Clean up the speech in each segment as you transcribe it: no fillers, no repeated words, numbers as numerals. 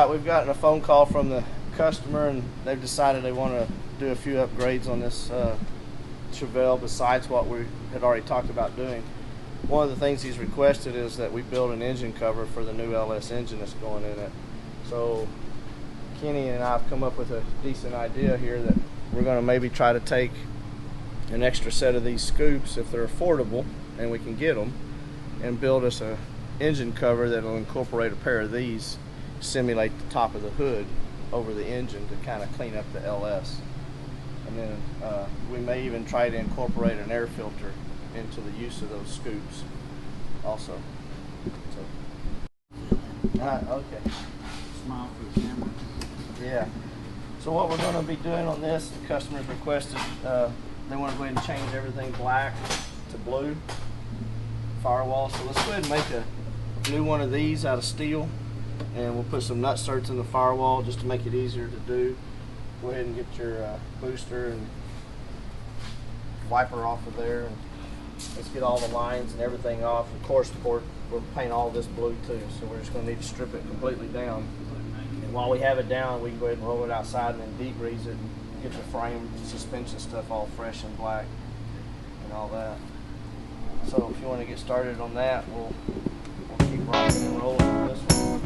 out, we've gotten a phone call from the customer, and they've decided they want to do a few upgrades on this Chevelle besides what we had already talked about doing. One of the things he's requested is that we build an engine cover for the new LS engine that's going in it. So Kenny and I have come up with a decent idea here that we're going to maybe try to take an extra set of these scoops, if they're affordable and we can get them, and build us a engine cover that will incorporate a pair of these, simulate the top of the hood over the engine to kind of clean up the LS. And then we may even try to incorporate an air filter into the use of those scoops also. So, okay. Smile for the camera. Yeah. So what we're going to be doing on this, the customers requested, they want to go ahead and change everything black to blue firewall. So let's go ahead and make a new one of these out of steel, and we'll put some nut certs in the firewall just to make it easier to do. Go ahead and get your booster and wiper off of there, and let's get all the lines and everything off. The core support, we'll paint all this blue too, so we're just going to need to strip it completely down. And while we have it down, we can go ahead and roll it outside and then degrease it and get the frame, suspension stuff all fresh and black and all that. So if you want to get started on that, we'll keep rocking and rolling with this one.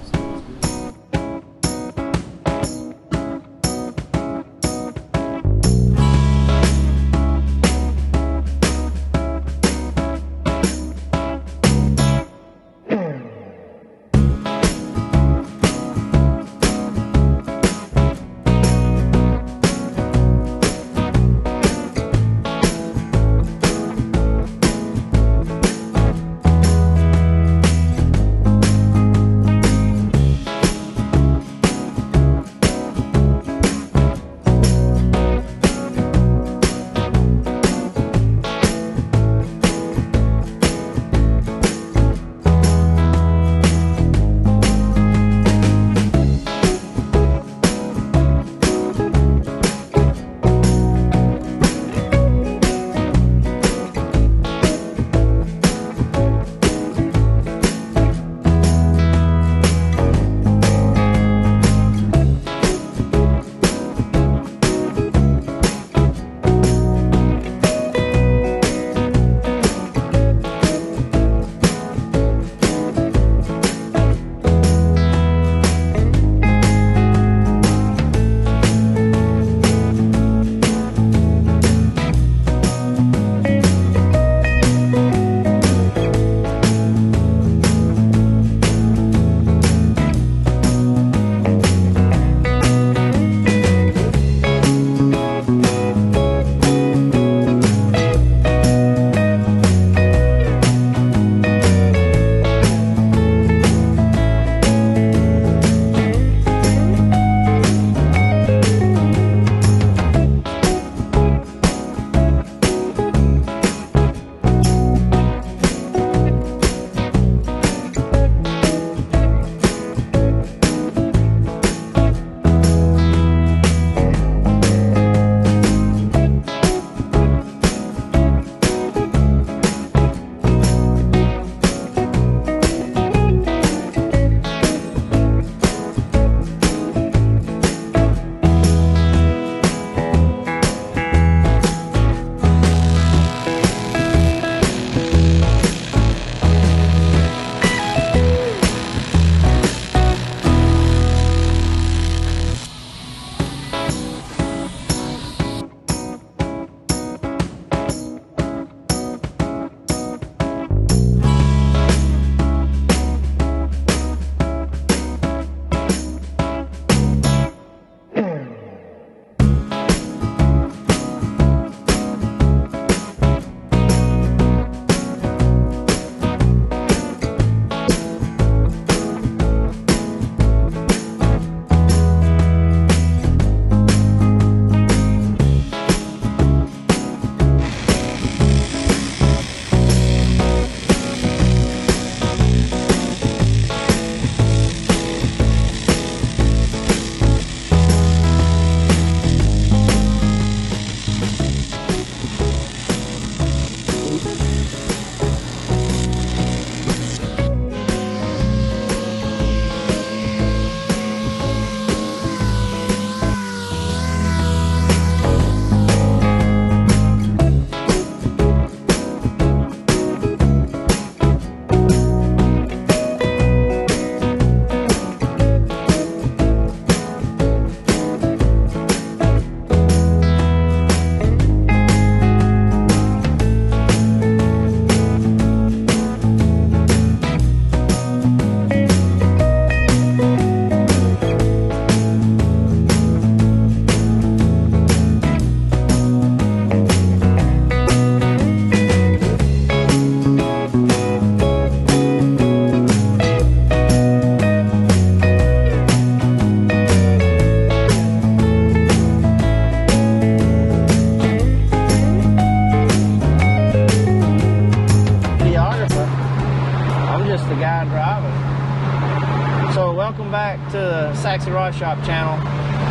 back to the Saxy Rod Shop channel,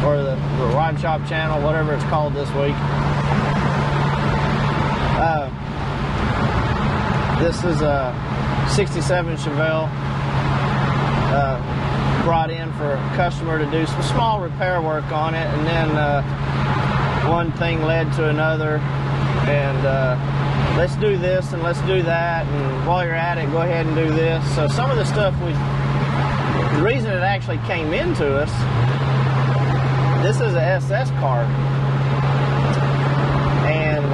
or the Rod Shop channel, whatever it's called this week. This is a 67 Chevelle, brought in for a customer to do some small repair work on it, and then one thing led to another, and let's do this and let's do that, and while you're at it, go ahead and do this. So some of the stuff the reason it actually came into us, this is a SS car, and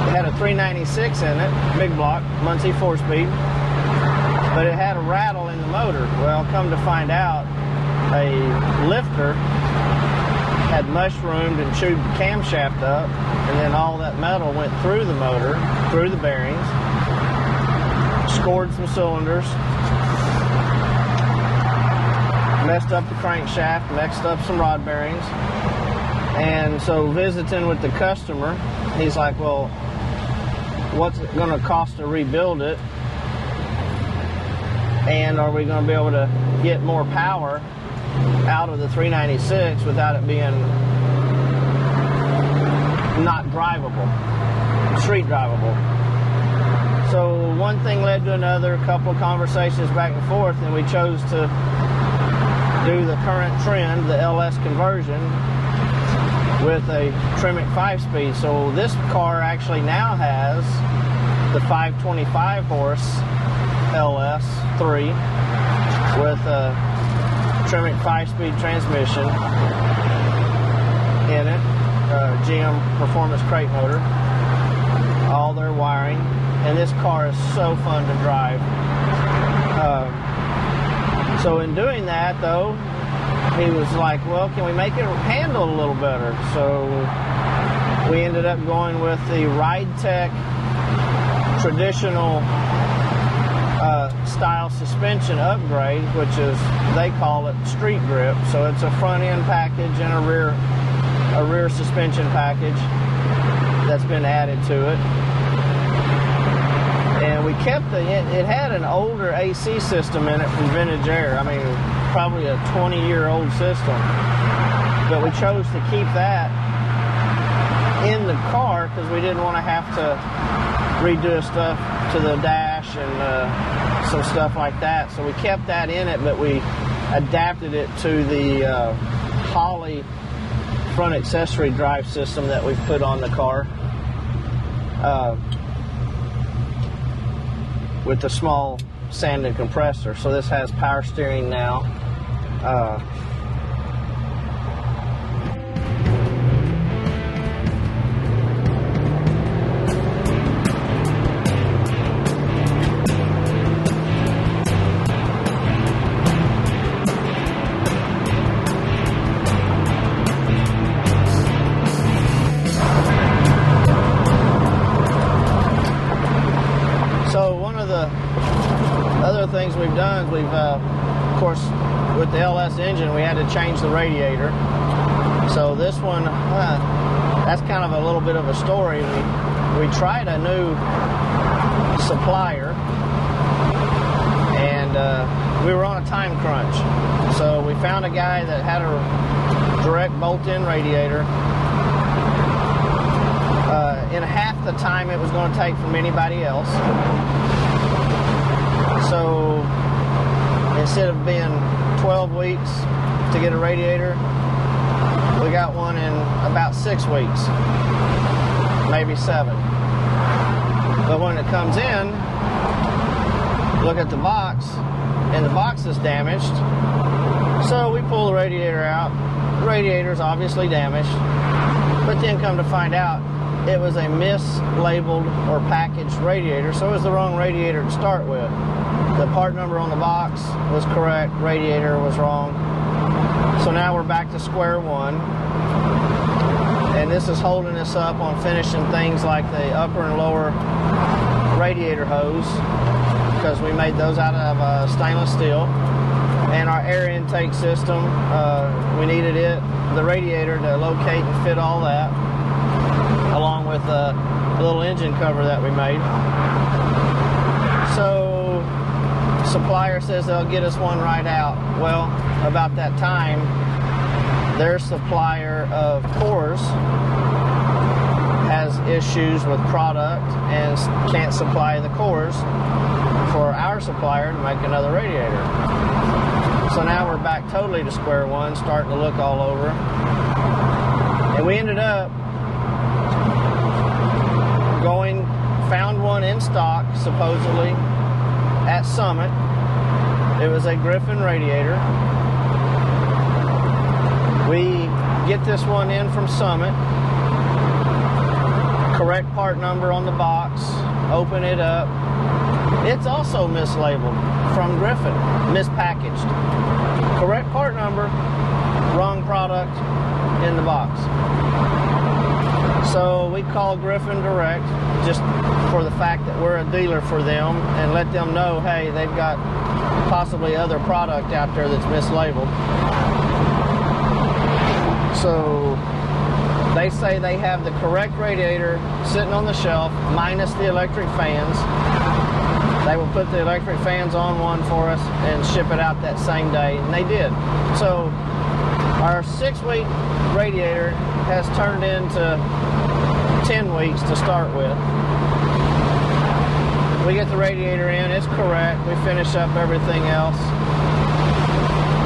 it had a 396 in it, Big Block, Muncie 4-speed, but it had a rattle in the motor. Well, come to find out, a lifter had mushroomed and chewed the camshaft up, and then all that metal went through the motor, through the bearings, scored some cylinders, messed up the crankshaft, messed up some rod bearings. And so visiting with the customer, he's like, well, what's it going to cost to rebuild it? And are we going to be able to get more power out of the 396 without it being not drivable, street drivable? So one thing led to another, a couple of conversations back and forth, and we chose to do the current trend, the LS conversion, with a Tremec 5-speed. So this car actually now has the 525 horse LS3 with a Tremec 5-speed transmission in it, GM Performance crate motor, all their wiring, and this car is so fun to drive. So in doing that, though, he was like, well, can we make it handle a little better? So we ended up going with the Ride Tech traditional style suspension upgrade, which is, they call it street grip. So it's a front end package and a rear suspension package that's been added to it. And we kept it had an older AC system in it from Vintage Air. I mean, probably a 20-year-old system. But we chose to keep that in the car because we didn't want to have to redo stuff to the dash and some stuff like that. So we kept that in it, but we adapted it to the Holley front accessory drive system that we've put on the car. With the small sanded compressor. So this has power steering now. Things we've done, we've of course, with the LS engine, we had to change the radiator. So this one, that's kind of a little bit of a story. We tried a new supplier, and we were on a time crunch. So we found a guy that had a direct bolt-in radiator in half the time it was going to take from anybody else. So instead of being 12 weeks to get a radiator, we got one in about 6 weeks, maybe 7. But when it comes in, look at the box, and the box is damaged. So we pull the radiator out. The radiator's obviously damaged, but then come to find out it was a mislabeled or packaged radiator, so it was the wrong radiator to start with. The part number on the box was correct, radiator was wrong. So now we're back to square one. And this is holding us up on finishing things like the upper and lower radiator hose, because we made those out of stainless steel. And our air intake system, we needed the radiator to locate and fit all that, along with a little engine cover that we made. So Supplier says they'll get us one right out. Well, about that time, their supplier of cores has issues with product and can't supply the cores for our supplier to make another radiator. So now we're back totally to square one, starting to look all over. And we ended up found one in stock, supposedly, at Summit. It was a Griffin radiator. We get this one in from Summit, correct part number on the box, open it up. It's also mislabeled from Griffin, mispackaged. Correct part number, wrong product in the box. So we call Griffin direct, just for the fact that we're a dealer for them, and let them know, hey, they've got possibly other product out there that's mislabeled. So they say they have the correct radiator sitting on the shelf, minus the electric fans. They will put the electric fans on one for us and ship it out that same day, and they did. So our 6-week radiator has turned into 10 weeks to start with. We get the radiator in, it's correct, we finish up everything else,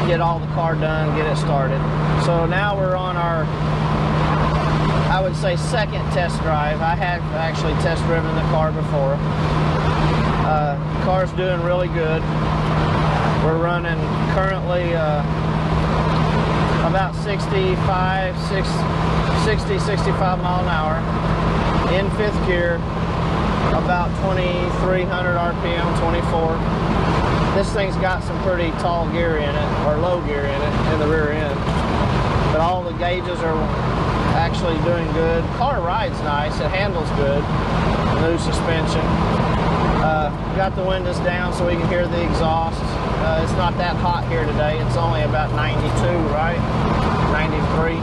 get all the car done, get it started. So now we're on our, I would say, second test drive. I had actually test driven the car before. The car's doing really good. We're running currently about 60, 65 mile an hour in 5th gear, about 2,300 RPM, 24. This thing's got some pretty tall gear in it, or low gear in it, in the rear end. But all the gauges are actually doing good. Car rides nice, it handles good. New suspension. Got the windows down so we can hear the exhaust. It's not that hot here today. It's only about 92, right? 93.